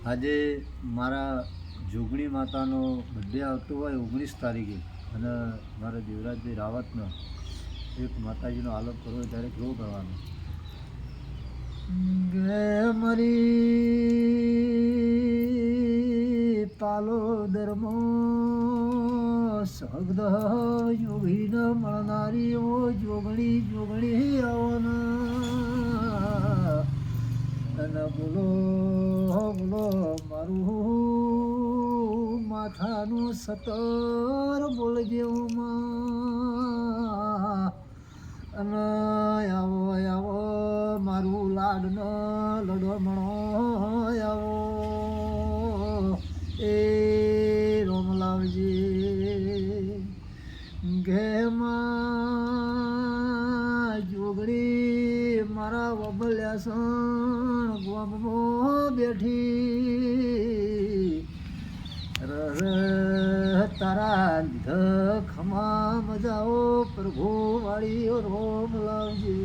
આજે મારા જોગણી માતાનો બર્થડે આવતો હોય 19 તારીખે અને મારા દેવરાજભાઈ રાવતનો એક માતાજીનો આલોક કરવો હોય ત્યારે કેવો કરવાનો? ગે મરી પાલો દરમો સગદ જોગીને મળનારી ઓ જોગણી જોગણી આવવાના અને બોલો બોલો મારું માથાનું સતર બોલજે અને આવો આવો મારું લાડનો લડમણો આવો એ રોમ લાવજે ઘેમાં જોગડી મારા વબલ્યા સણ ગોમમાં બેઠી તારા લીધ ખમા મજાઓ પ્રભુ વાળી રોમ લાવજે.